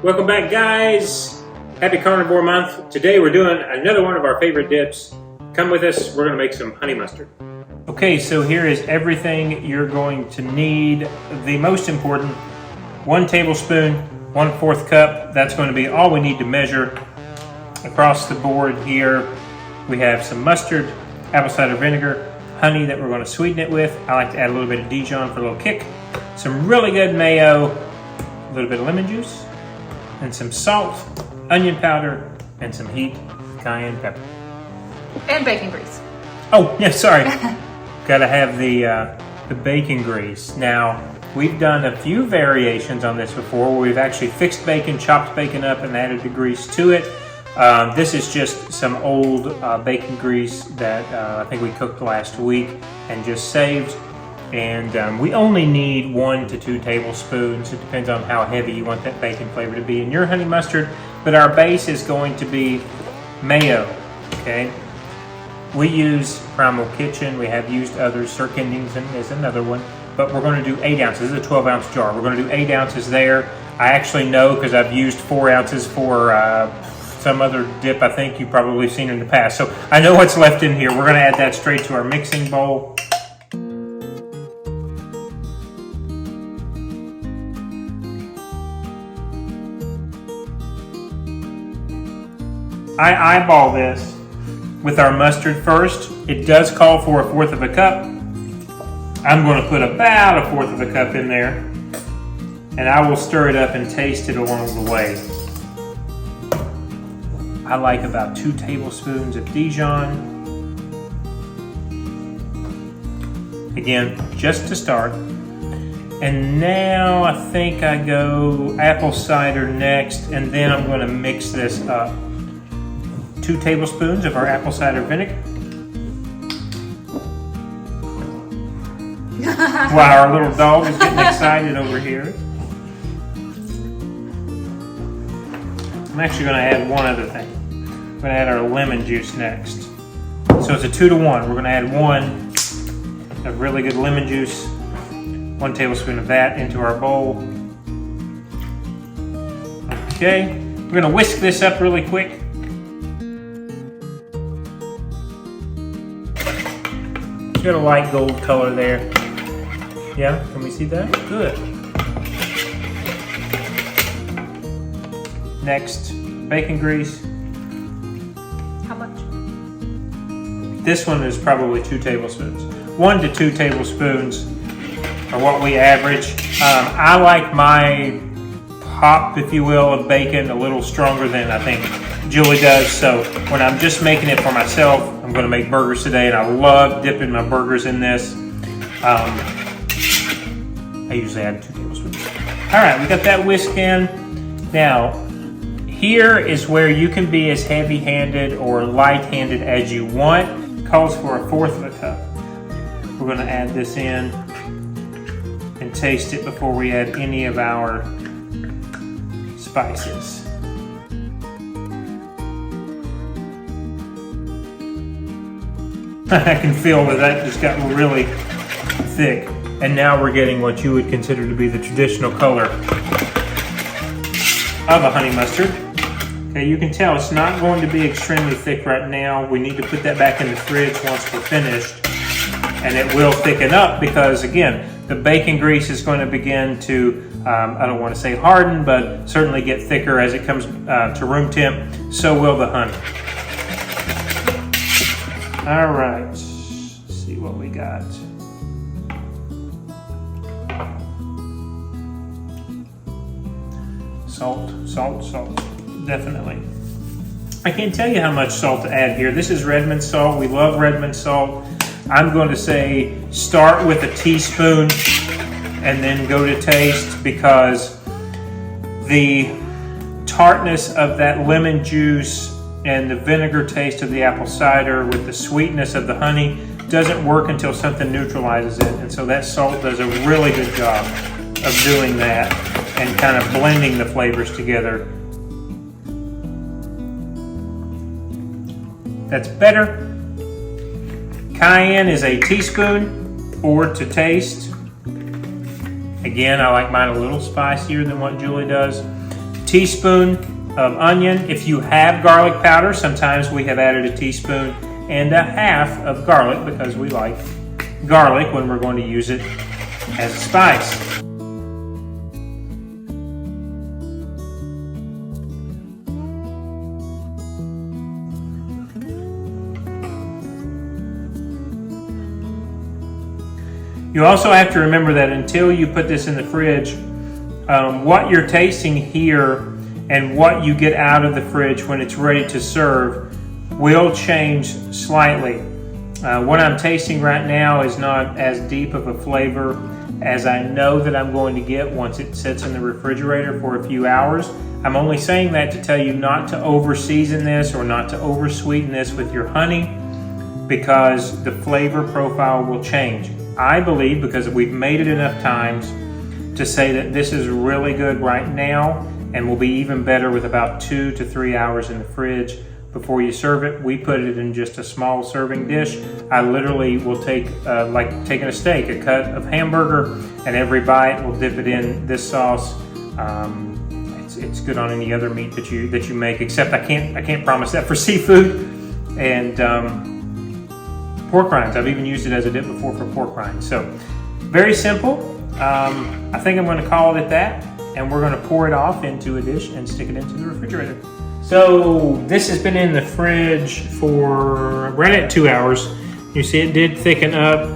Welcome back, guys. Happy Carnivore Month. Today we're doing another one of our favorite dips. Come with us, we're gonna make some honey mustard. Okay, so here is everything you're going to need. The most important, 1 tablespoon, 1/4 cup. That's going to be all we need to measure. Across the board here, we have some mustard, apple cider vinegar, honey that we're going to sweeten it with. I like to add a little bit of Dijon for a little kick. Some really good mayo, a little bit of lemon juice, and some salt, onion powder, and some heat cayenne pepper. And bacon grease. Oh, yeah, sorry. Gotta have the bacon grease. Now, we've done a few variations on this before where we've actually fixed bacon, chopped bacon up, and added the grease to it. This is just some old bacon grease that I think we cooked last week and just saved. And we only need 1 to 2 tablespoons. It depends on how heavy you want that bacon flavor to be in your honey mustard. But our base is going to be mayo, okay? We use Primal Kitchen. We have used others. Sir Kensington is another one. But we're going to do 8 ounces. This is a 12-ounce jar. We're going to do 8 ounces there. I actually know because I've used 4 ounces for some other dip I think you've probably seen in the past. So I know what's left in here. We're going to add that straight to our mixing bowl. I eyeball this with our mustard first. It does call for 1/4 cup. I'm going to put about 1/4 cup in there, and I will stir it up and taste it along the way. I like about 2 tablespoons of Dijon. Again, just to start. And now I think I go apple cider next, and then I'm going to mix this up. 2 tablespoons of our apple cider vinegar. Wow, our little dog is getting excited over here. I'm actually going to add one other thing. I'm going to add our lemon juice next. So it's a 2 to 1. We're going to add 1 of really good lemon juice, 1 tablespoon of that into our bowl. Okay, we're going to whisk this up really quick. It's got a light gold color there. Yeah, can we see that? Good. Next, bacon grease. How much? This one is probably 2 tablespoons. 1 to 2 tablespoons are what we average. I like my pop, if you will, of bacon a little stronger than I think Julie does. So when I'm just making it for myself, I'm going to make burgers today, and I love dipping my burgers in this. I usually add 2 tablespoons. All right, we got that whisk in. Now, here is where you can be as heavy-handed or light-handed as you want. It calls for 1/4 cup. We're going to add this in and taste it before we add any of our spices. I can feel that just got really thick. And now we're getting what you would consider to be the traditional color of a honey mustard. Okay, you can tell it's not going to be extremely thick right now. We need to put that back in the fridge once we're finished. And it will thicken up because, again, the bacon grease is going to begin to, I don't want to say harden, but certainly get thicker as it comes to room temp. So will the honey. All right, let's see what we got. Salt, salt, salt, definitely. I can't tell you how much salt to add here. This is Redmond salt. We love Redmond salt. I'm going to say start with a teaspoon and then go to taste, because the tartness of that lemon juice and the vinegar taste of the apple cider with the sweetness of the honey doesn't work until something neutralizes it. And so that salt does a really good job of doing that and kind of blending the flavors together. That's better. Cayenne is a teaspoon or to taste. Again, I like mine a little spicier than what Julie does. teaspoon of onion. If you have garlic powder, sometimes we have added a teaspoon and a half of garlic because we like garlic when we're going to use it as a spice. You also have to remember that until you put this in the fridge, what you're tasting here and what you get out of the fridge when it's ready to serve will change slightly. What I'm tasting right now is not as deep of a flavor as I know that I'm going to get once it sits in the refrigerator for a few hours. I'm only saying that to tell you not to over season this or not to over sweeten this with your honey, because the flavor profile will change. I believe, because we've made it enough times to say that this is really good right now and will be even better with about 2 to 3 hours in the fridge before you serve it. We put it in just a small serving dish. I literally will take, like taking a steak, a cut of hamburger, and every bite we'll dip it in this sauce. It's good on any other meat that you make, except I can't promise that for seafood and pork rinds. I've even used it as a dip before for pork rinds. So very simple. I think I'm going to call it at that, and we're going to pour it off into a dish and stick it into the refrigerator. So this has been in the fridge for right at 2 hours. You see it did thicken up.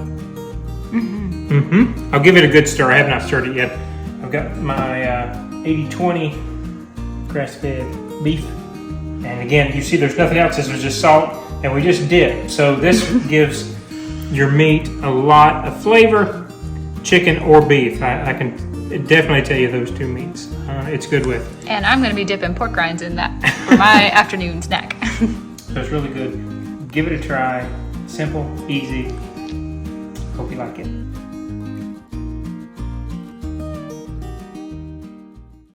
I'll give it a good stir. I have not stirred it yet. I've got my 80-20 grass-fed beef. And again, you see there's nothing else. This was just salt, and we just dip. So this gives your meat a lot of flavor, chicken or beef. I can definitely tell you those two meats. It's good with. And I'm going to be dipping pork rinds in that for my afternoon snack. So it's really good. Give it a try. Simple, easy. Hope you like it.